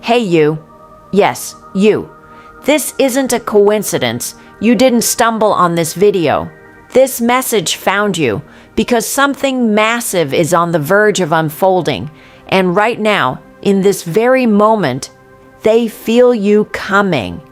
Hey you. Yes, you. This isn't a coincidence. You didn't stumble on this video. This message found you because something massive is on the verge of unfolding. And right now, in this very moment, they feel you coming.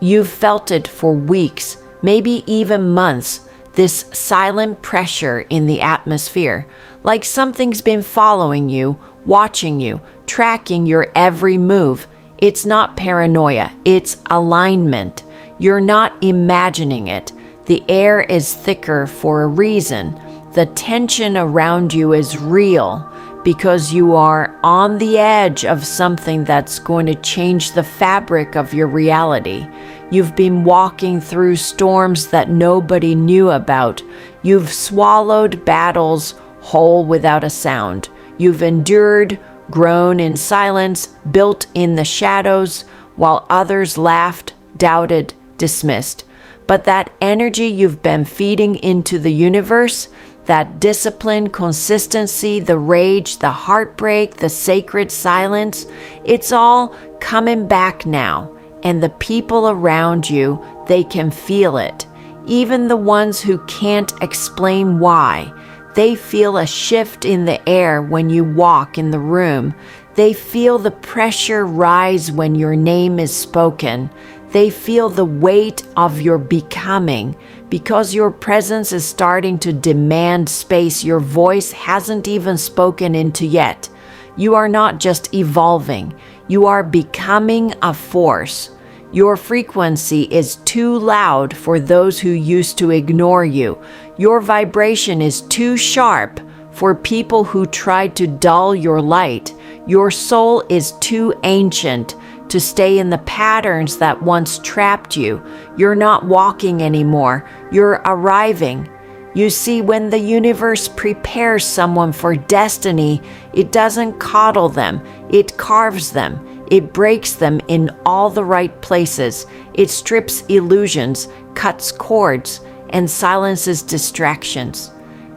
You've felt it for weeks, maybe even months, this silent pressure in the atmosphere, like something's been following you, watching you, tracking your every move. It's not paranoia, it's alignment. You're not imagining it. The air is thicker for a reason. The tension around you is real because you are on the edge of something that's going to change the fabric of your reality. You've been walking through storms that nobody knew about. You've swallowed battles whole without a sound. You've endured, grown in silence, built in the shadows, while others laughed, doubted, dismissed. But that energy you've been feeding into the universe, that discipline, consistency, the rage, the heartbreak, the sacred silence, it's all coming back now. And the people around you, they can feel it. Even the ones who can't explain why. They feel a shift in the air when you walk in the room. They feel the pressure rise when your name is spoken. They feel the weight of your becoming. Because your presence is starting to demand space your voice hasn't even spoken into yet. You are not just evolving. You are becoming a force. Your frequency is too loud for those who used to ignore you. Your vibration is too sharp for people who tried to dull your light. Your soul is too ancient to stay in the patterns that once trapped you. You're not walking anymore. You're arriving. You see, when the universe prepares someone for destiny, it doesn't coddle them. It carves them. It breaks them in all the right places. It strips illusions, cuts cords, and silences distractions.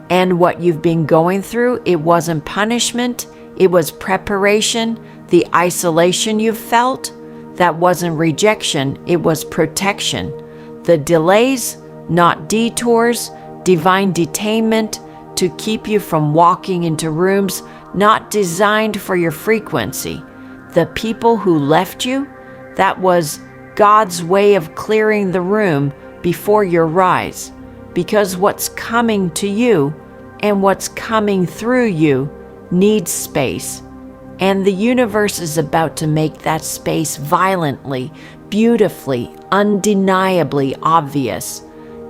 And what you've been going through, it wasn't punishment, it was preparation. The isolation you felt, that wasn't rejection, it was protection. The delays, not detours, divine detainment to keep you from walking into rooms not designed for your frequency. The people who left you, that was God's way of clearing the room before your rise. Because what's coming to you and what's coming through you needs space. And the universe is about to make that space violently, beautifully, undeniably obvious.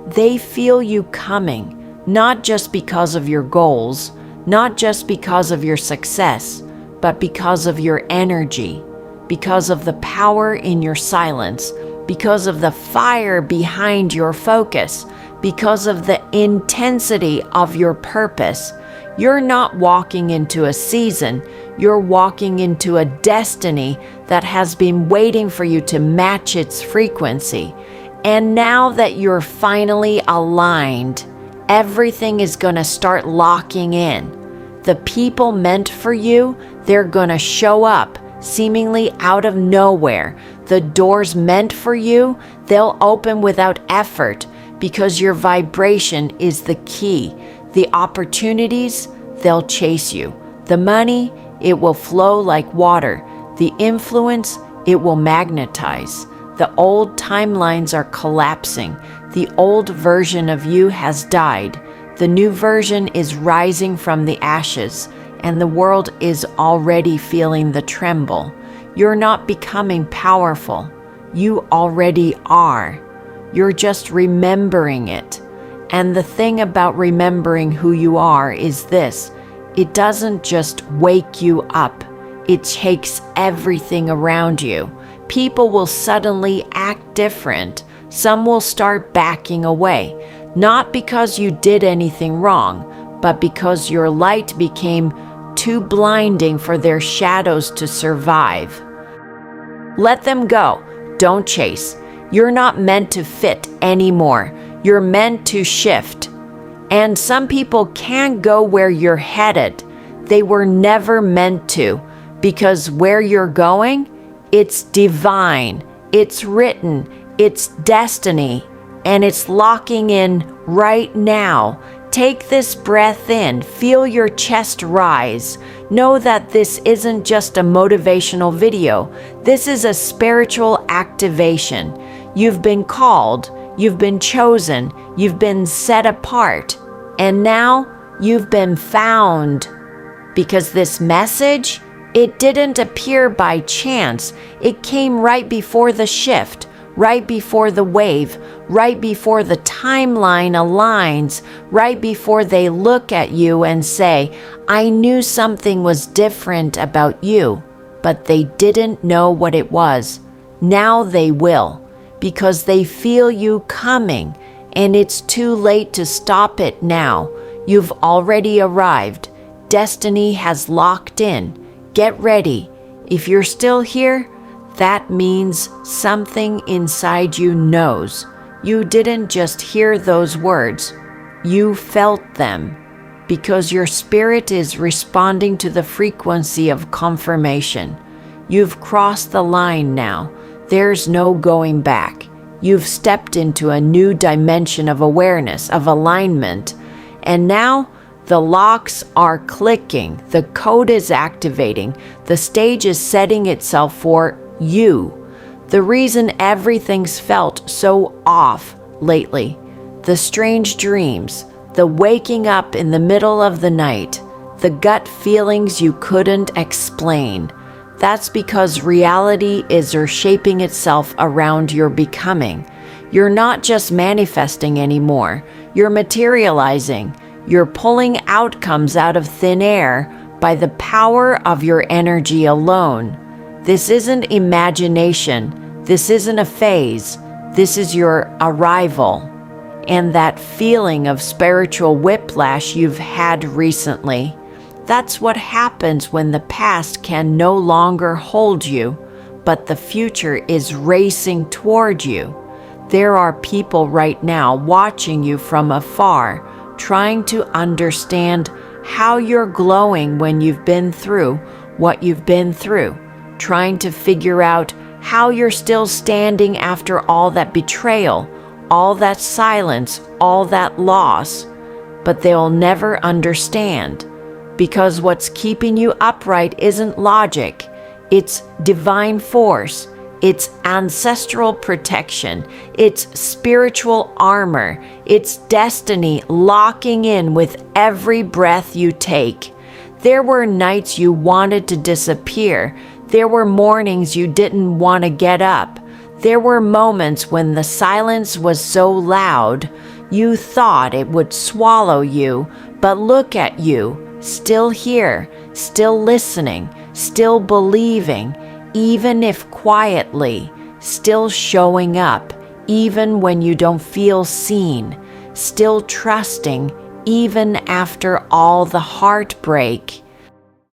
They feel you coming, not just because of your goals, not just because of your success, but because of your energy, because of the power in your silence, because of the fire behind your focus, because of the intensity of your purpose. You're not walking into a season, you're walking into a destiny that has been waiting for you to match its frequency. And now that you're finally aligned, everything is going to start locking in. The people meant for you, they're going to show up, seemingly out of nowhere. The doors meant for you, they'll open without effort because your vibration is the key. The opportunities, they'll chase you. The money, it will flow like water. The influence, it will magnetize. The old timelines are collapsing. The old version of you has died. The new version is rising from the ashes, and the world is already feeling the tremble. You're not becoming powerful. You already are. You're just remembering it. And the thing about remembering who you are is this: it doesn't just wake you up, it shakes everything around you. People will suddenly act different. Some will start backing away, not because you did anything wrong, but because your light became too blinding for their shadows to survive. Let them go. Don't chase. You're not meant to fit anymore. You're meant to shift. And some people can't go where you're headed. They were never meant to, because where you're going, It's divine. It's written. It's destiny. And it's locking in right now. Take this breath in. Feel your chest rise. Know that this isn't just a motivational video. This is a spiritual activation. You've been called. You've been chosen. You've been set apart. And now you've been found. Because this message, it didn't appear by chance. It came right before the shift, right before the wave, right before the timeline aligns, right before they look at you and say, I knew something was different about you, but they didn't know what it was. Now they will, because they feel you coming, and it's too late to stop it now. You've already arrived. Destiny has locked in. Get ready. If you're still here, that means something inside you knows. You didn't just hear those words. You felt them, because your spirit is responding to the frequency of confirmation. You've crossed the line now. There's no going back. You've stepped into a new dimension of awareness, of alignment, and now the locks are clicking, the code is activating, the stage is setting itself for you. The reason everything's felt so off lately, the strange dreams, the waking up in the middle of the night, the gut feelings you couldn't explain, that's because reality is reshaping itself around your becoming. You're not just manifesting anymore, you're materializing. You're pulling outcomes out of thin air by the power of your energy alone. This isn't imagination. This isn't a phase. This is your arrival. And that feeling of spiritual whiplash you've had recently, that's what happens when the past can no longer hold you, but the future is racing toward you. There are people right now watching you from afar, trying to understand how you're glowing when you've been through what you've been through, trying to figure out how you're still standing after all that betrayal, all that silence, all that loss. But they'll never understand, because what's keeping you upright isn't logic, it's divine force. It's ancestral protection, it's spiritual armor, it's destiny locking in with every breath you take. There were nights you wanted to disappear. There were mornings you didn't want to get up. There were moments when the silence was so loud, you thought it would swallow you, but look at you, still here, still listening, still believing, even if quietly, still showing up, even when you don't feel seen, still trusting, even after all the heartbreak.